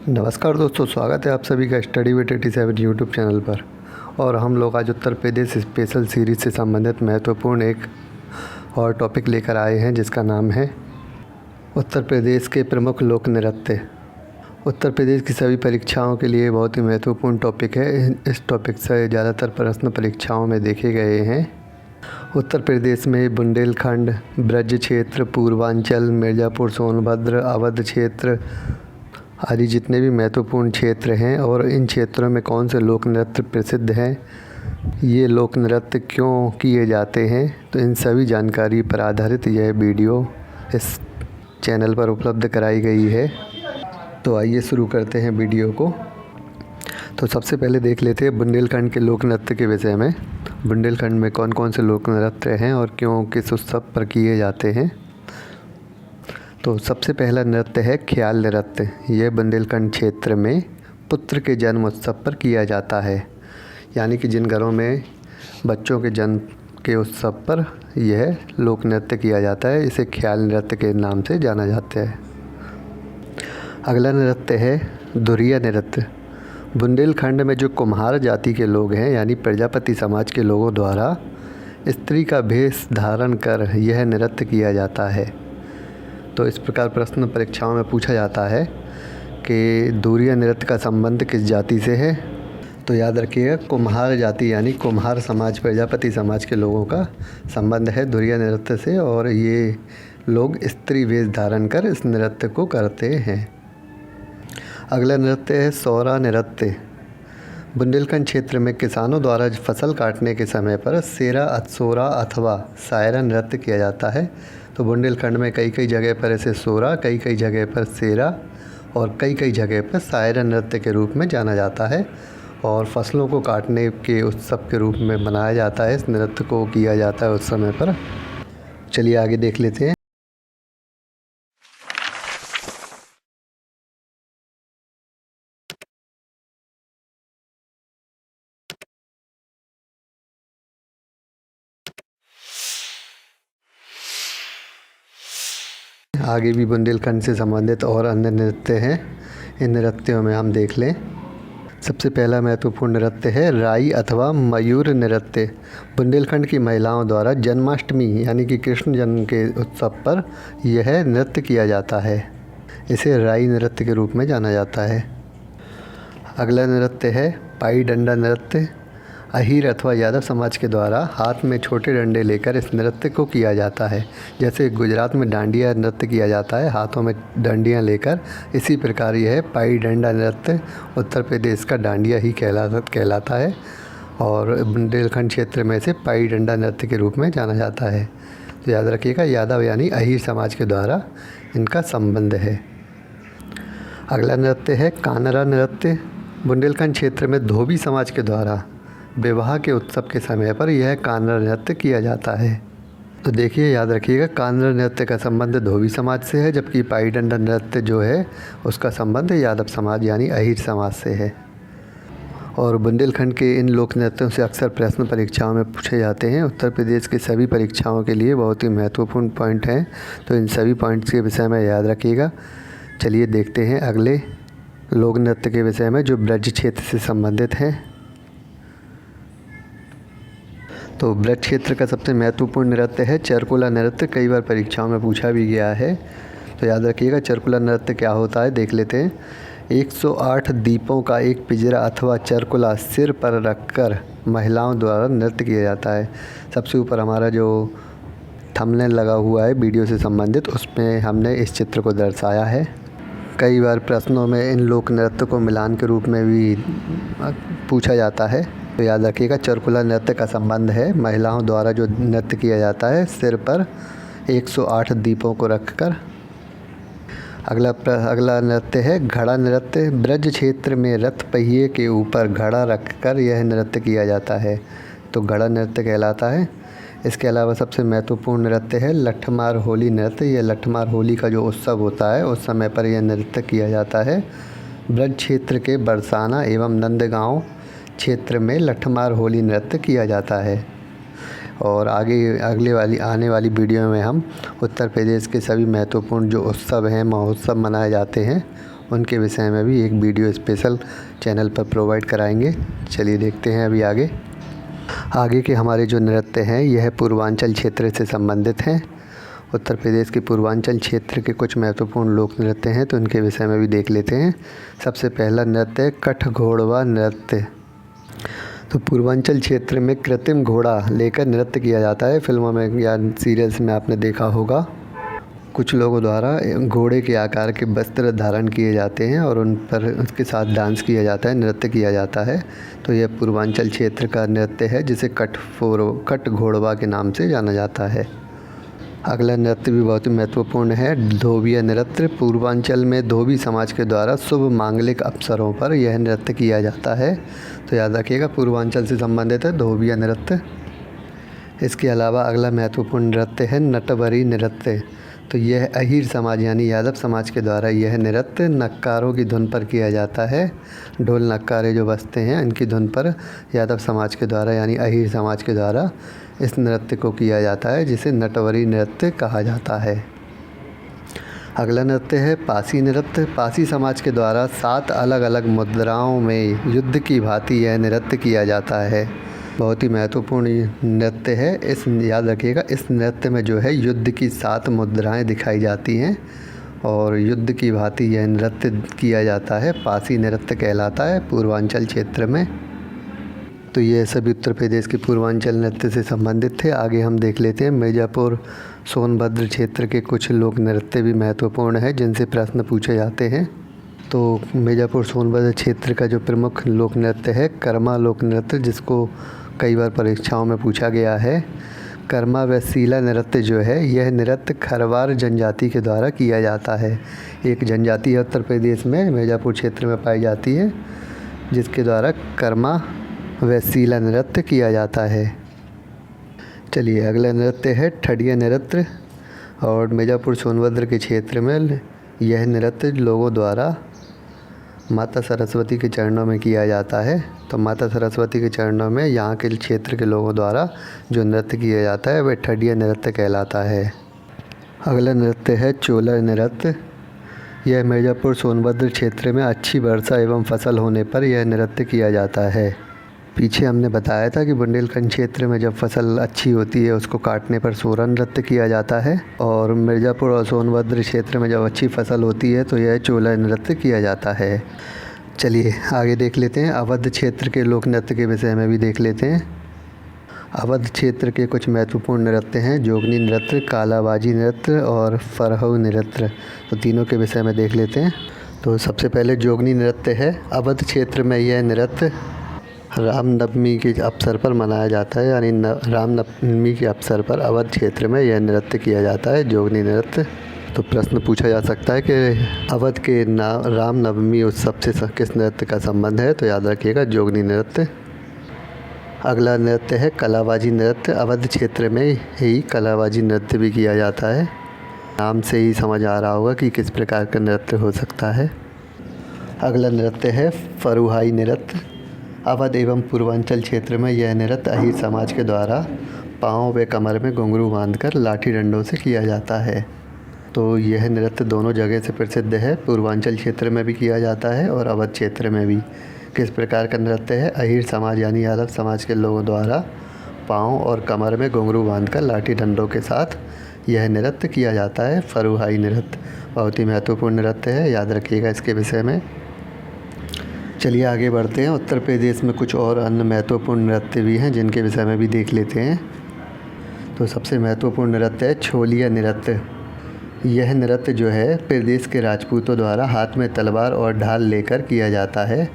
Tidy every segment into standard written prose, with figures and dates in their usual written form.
नमस्कार दोस्तों, स्वागत है आप सभी का स्टडी विद 87 यूट्यूब चैनल पर। और हम लोग आज उत्तर प्रदेश स्पेशल सीरीज़ से संबंधित महत्वपूर्ण एक और टॉपिक लेकर आए हैं, जिसका नाम है उत्तर प्रदेश के प्रमुख लोक नृत्य। उत्तर प्रदेश की सभी परीक्षाओं के लिए बहुत ही महत्वपूर्ण टॉपिक है। इस टॉपिक से ज़्यादातर प्रश्न परीक्षाओं में देखे गए हैं। उत्तर प्रदेश में बुंदेलखंड, ब्रज क्षेत्र, पूर्वांचल, मिर्ज़ापुर, सोनभद्र, अवध क्षेत्र आदि जितने भी महत्वपूर्ण क्षेत्र हैं और इन क्षेत्रों में कौन से लोक नृत्य प्रसिद्ध हैं, ये लोक नृत्य क्यों किए जाते हैं, तो इन सभी जानकारी पर आधारित यह वीडियो इस चैनल पर उपलब्ध कराई गई है। तो आइए शुरू करते हैं वीडियो को। तो सबसे पहले देख लेते हैं बुंदेलखंड के लोक नृत्य के विषय में। बुंदेलखंड में कौन कौन से लोक नृत्य हैं और क्यों, किस उत्सव पर किए जाते हैं। तो सबसे पहला नृत्य है ख्याल नृत्य। यह बुंदेलखंड क्षेत्र में पुत्र के जन्म उत्सव पर किया जाता है, यानी कि जिन घरों में बच्चों के जन्म के उत्सव पर यह लोक नृत्य किया जाता है, इसे ख्याल नृत्य के नाम से जाना जाता है। अगला नृत्य है धुरिया नृत्य। बुंदेलखंड में जो कुम्हार जाति के लोग हैं, यानी प्रजापति समाज के लोगों द्वारा स्त्री का भेष धारण कर यह नृत्य किया जाता है। तो इस प्रकार प्रश्न परीक्षाओं में पूछा जाता है कि धुरिया नृत्य का संबंध किस जाति से है। तो याद रखिएगा, कुम्हार जाति यानी कुम्हार समाज, प्रजापति समाज के लोगों का संबंध है धुरिया नृत्य से, और ये लोग स्त्री वेश धारण कर इस नृत्य को करते हैं। अगला नृत्य है सौरा नृत्य। बुंदेलखंड क्षेत्र में किसानों द्वारा फसल काटने के समय पर सेरा, सोरा अथवा सायरा नृत्य किया जाता है। तो बुंदेलखंड में कई कई जगह पर इसे सोरा, कई कई जगह पर सेरा और कई कई जगह पर सायरा नृत्य के रूप में जाना जाता है, और फसलों को काटने के उत्सव के रूप में मनाया जाता है। इस नृत्य को किया जाता है उस समय पर। चलिए आगे देख लेते हैं। आगे भी बुंदेलखंड से संबंधित और अन्य नृत्य हैं। इन नृत्यों में हम देख लें। सबसे पहला महत्वपूर्ण नृत्य है राई अथवा मयूर नृत्य। बुंदेलखंड की महिलाओं द्वारा जन्माष्टमी यानी कि कृष्ण जन्म के उत्सव पर यह नृत्य किया जाता है। इसे राई नृत्य के रूप में जाना जाता है। अगला नृत्य है पाई डंडा नृत्य। अहीर अथवा यादव समाज के द्वारा हाथ में छोटे डंडे लेकर इस नृत्य को किया जाता है। जैसे गुजरात में डांडिया नृत्य किया जाता है हाथों में डंडियाँ लेकर, इसी प्रकार यह पाई डंडा नृत्य उत्तर प्रदेश का डांडिया ही कहलाता है, और बुंदेलखंड क्षेत्र में इसे पाई डंडा नृत्य के रूप में जाना जाता है। तो याद रखिएगा, यादव यानी अहीर समाज के द्वारा इनका संबंध है। अगला नृत्य है कानरा नृत्य। बुंदेलखंड क्षेत्र में धोबी समाज के द्वारा विवाह के उत्सव के समय पर यह कानरा नृत्य किया जाता है। तो देखिए, याद रखिएगा, कानरा नृत्य का संबंध धोबी समाज से है, जबकि पाई डंडा नृत्य जो है उसका संबंध यादव समाज यानी अहीर समाज से है। और बुंदेलखंड के इन लोक नृत्यों से अक्सर प्रश्न परीक्षाओं में पूछे जाते हैं। उत्तर प्रदेश की सभी परीक्षाओं के लिए बहुत ही महत्वपूर्ण पॉइंट हैं, तो इन सभी पॉइंट्स के विषय में याद रखिएगा। चलिए देखते हैं अगले लोक नृत्य के विषय में, जो ब्रज क्षेत्र से संबंधित हैं। तो ब्रज क्षेत्र का सबसे महत्वपूर्ण नृत्य है चरकुला नृत्य। कई बार परीक्षाओं में पूछा भी गया है, तो याद रखिएगा चरकुला नृत्य क्या होता है, देख लेते हैं। 108 दीपों का एक पिंजरा अथवा चरकुला सिर पर रखकर महिलाओं द्वारा नृत्य किया जाता है। सबसे ऊपर हमारा जो थंबनेल लगा हुआ है वीडियो से संबंधित, उसमें हमने इस चित्र को दर्शाया है। कई बार प्रश्नों में इन लोक नृत्य को मिलान के रूप में भी पूछा जाता है। तो याद रखिएगा, चरकुला नृत्य का संबंध है महिलाओं द्वारा जो नृत्य किया जाता है सिर पर 108 दीपों को रखकर। अगला नृत्य है घड़ा नृत्य। ब्रज क्षेत्र में रथ पहिए के ऊपर घड़ा रखकर यह नृत्य किया जाता है, तो घड़ा नृत्य कहलाता है। इसके अलावा सबसे महत्वपूर्ण नृत्य है लठमार होली नृत्य। यह लठमार होली का जो उत्सव होता है उस समय पर यह नृत्य किया जाता है। ब्रज क्षेत्र के बरसाना एवं नंदगांव क्षेत्र में लठमार होली नृत्य किया जाता है। और आने वाली वीडियो में हम उत्तर प्रदेश के सभी महत्वपूर्ण जो उत्सव हैं, महोत्सव मनाए जाते हैं, उनके विषय में भी एक वीडियो स्पेशल चैनल पर प्रोवाइड कराएंगे। चलिए देखते हैं अभी आगे के हमारे जो नृत्य हैं यह पूर्वांचल क्षेत्र से संबंधित हैं। उत्तर प्रदेश के पूर्वांचल क्षेत्र के कुछ महत्वपूर्ण लोक नृत्य हैं, तो उनके विषय में भी देख लेते हैं। सबसे पहला नृत्य है कठघोड़वा नृत्य। तो पूर्वांचल क्षेत्र में कृत्रिम घोड़ा लेकर नृत्य किया जाता है। फिल्मों में या सीरियल्स में आपने देखा होगा, कुछ लोगों द्वारा घोड़े के आकार के वस्त्र धारण किए जाते हैं और उन पर उसके साथ डांस किया जाता है, नृत्य किया जाता है। तो यह पूर्वांचल क्षेत्र का नृत्य है जिसे कठघोड़वा के नाम से जाना जाता है। अगला नृत्य भी बहुत ही महत्वपूर्ण है, धोबिया नृत्य। पूर्वांचल में धोबी समाज के द्वारा शुभ मांगलिक अवसरों पर यह नृत्य किया जाता है। तो याद रखिएगा, पूर्वांचल से संबंधित है धोबिया नृत्य। इसके अलावा अगला महत्वपूर्ण नृत्य है नटवरी नृत्य। तो यह अहीर समाज यानी यादव समाज के द्वारा यह नृत्य नक्कारों की धुन पर किया जाता है। ढोल नक्कारे जो बजते हैं इनकी धुन पर यादव समाज के द्वारा यानी अहीर समाज के द्वारा इस नृत्य को किया जाता है, जिसे नटवरी नृत्य कहा जाता है। अगला नृत्य है पासी नृत्य। पासी समाज के द्वारा 7 अलग अलग मुद्राओं में युद्ध की भांति यह नृत्य किया जाता है। बहुत ही महत्वपूर्ण नृत्य है। याद रखिएगा, इस नृत्य में जो है युद्ध की 7 मुद्राएं दिखाई जाती हैं और युद्ध की भांति यह नृत्य किया जाता है। पासी नृत्य कहलाता है पूर्वांचल क्षेत्र में। तो ये सभी उत्तर प्रदेश के पूर्वांचल नृत्य से संबंधित थे। आगे हम देख लेते हैं मिर्ज़ापुर सोनभद्र क्षेत्र के कुछ लोक नृत्य भी महत्वपूर्ण है जिनसे प्रश्न पूछे जाते हैं। तो मिर्ज़ापुर सोनभद्र क्षेत्र का जो प्रमुख लोक नृत्य है कर्मा लोक नृत्य, जिसको कई बार परीक्षाओं में पूछा गया है। कर्मा व सीला नृत्य जो है यह नृत्य खरवार जनजाति के द्वारा किया जाता है। एक जनजाति है उत्तर प्रदेश में, मिर्ज़ापुर क्षेत्र में पाई जाती है, जिसके द्वारा कर्मा व सीला नृत्य किया जाता है। चलिए अगला नृत्य है ठडिया नृत्य। और मिर्ज़ापुर सोनभद्र के क्षेत्र में यह नृत्य लोगों द्वारा माता सरस्वती के चरणों में किया जाता है। तो माता सरस्वती के चरणों में यहाँ के क्षेत्र के लोगों द्वारा जो नृत्य किया जाता है वह ठडिया नृत्य कहलाता है। अगला नृत्य है चोला नृत्य। यह मिर्ज़ापुर सोनभद्र क्षेत्र में अच्छी वर्षा एवं फसल होने पर यह नृत्य किया जाता है। पीछे हमने बताया था कि बुंदेलखंड क्षेत्र में जब फसल अच्छी होती है उसको काटने पर सोरा नृत्य किया जाता है, और मिर्ज़ापुर और सोनभद्र क्षेत्र में जब अच्छी फसल होती है तो यह चोला नृत्य किया जाता है। चलिए आगे देख लेते हैं, अवध क्षेत्र के लोक नृत्य के विषय में भी देख लेते हैं। अवध क्षेत्र के कुछ महत्वपूर्ण नृत्य हैं जोगनी नृत्य, कालाबाजी नृत्य और फरहु नृत्य। तो तीनों के विषय में देख लेते हैं। तो सबसे पहले जोगनी नृत्य है। अवध क्षेत्र में यह नृत्य रामनवमी के अवसर पर मनाया जाता है, यानी रामनवमी के अवसर पर अवध क्षेत्र में यह नृत्य किया जाता है, जोगनी नृत्य। तो प्रश्न पूछा जा सकता है कि अवध के रामनवमी उत्सव से किस नृत्य का संबंध है, तो याद रखिएगा जोगनी नृत्य। अगला नृत्य है कलाबाजी नृत्य। अवध क्षेत्र में ही कलाबाजी नृत्य भी किया जाता है। नाम से ही समझ आ रहा होगा कि किस प्रकार का नृत्य हो सकता है। अगला नृत्य है फरुहाई नृत्य। अवध एवं पूर्वांचल क्षेत्र में यह नृत्य अहीर समाज के द्वारा पाँव व कमर में घुंघरू बांधकर लाठी डंडों से किया जाता है। तो यह नृत्य दोनों जगह से प्रसिद्ध है, पूर्वांचल क्षेत्र में भी किया जाता है और अवध क्षेत्र में भी। किस प्रकार का नृत्य है? अहीर समाज यानी यादव समाज के लोगों द्वारा पाँव और कमर में घुंघरू बांधकर लाठी डंडों के साथ यह नृत्य किया जाता है, फरुहाई नृत्य। बहुत ही महत्वपूर्ण नृत्य है, याद रखिएगा इसके विषय में। चलिए आगे बढ़ते हैं। उत्तर प्रदेश में कुछ और अन्य महत्वपूर्ण नृत्य भी हैं जिनके विषय में भी देख लेते हैं। तो सबसे महत्वपूर्ण नृत्य है छोलिया नृत्य। यह नृत्य जो है प्रदेश के राजपूतों द्वारा हाथ में तलवार और ढाल लेकर किया जाता है।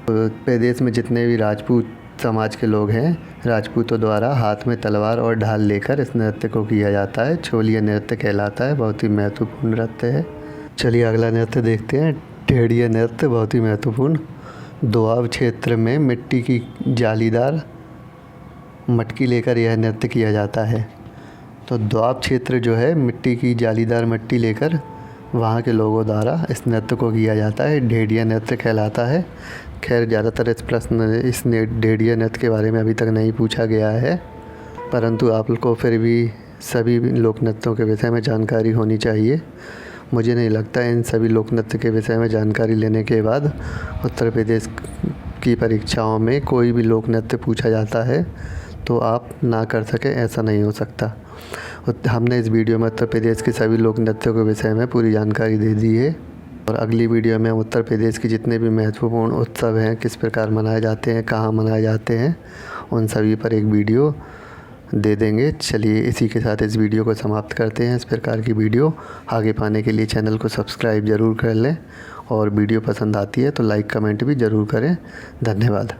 तो प्रदेश में जितने भी राजपूत समाज के लोग हैं, राजपूतों द्वारा हाथ में तलवार और ढाल लेकर इस नृत्य को किया जाता है, छोलिया नृत्य कहलाता है। बहुत ही महत्वपूर्ण नृत्य है। चलिए अगला नृत्य देखते हैं, ढेड़िया नृत्य। बहुत ही महत्वपूर्ण। दोआब क्षेत्र में मिट्टी की जालीदार मटकी लेकर यह नृत्य किया जाता है। तो दोआब क्षेत्र जो है मिट्टी की जालीदार मट्टी लेकर वहाँ के लोगों द्वारा इस नृत्य को किया जाता है, ढेड़िया नृत्य कहलाता है। खैर ज़्यादातर इस ढेड़िया नृत्य के बारे में अभी तक नहीं पूछा गया है, परंतु आप लोग को फिर भी सभी लोक नृत्यों के विषय में जानकारी होनी चाहिए मुझे नहीं लगता इन सभी लोक नृत्य के विषय में जानकारी लेने के बाद उत्तर प्रदेश की परीक्षाओं में कोई भी लोक नृत्य पूछा जाता है तो आप ना कर सकें, ऐसा नहीं हो सकता। हमने इस वीडियो में उत्तर प्रदेश के सभी लोक नृत्यों के विषय में पूरी जानकारी दे दी है और अगली वीडियो में उत्तर प्रदेश के जितने भी महत्वपूर्ण उत्सव हैं, किस प्रकार मनाए जाते हैं, कहाँ मनाए जाते हैं, उन सभी पर एक वीडियो दे देंगे। चलिए इसी के साथ इस वीडियो को समाप्त करते हैं। इस प्रकार की वीडियो आगे पाने के लिए चैनल को सब्सक्राइब ज़रूर कर लें और वीडियो पसंद आती है तो लाइक कमेंट भी ज़रूर करें। धन्यवाद।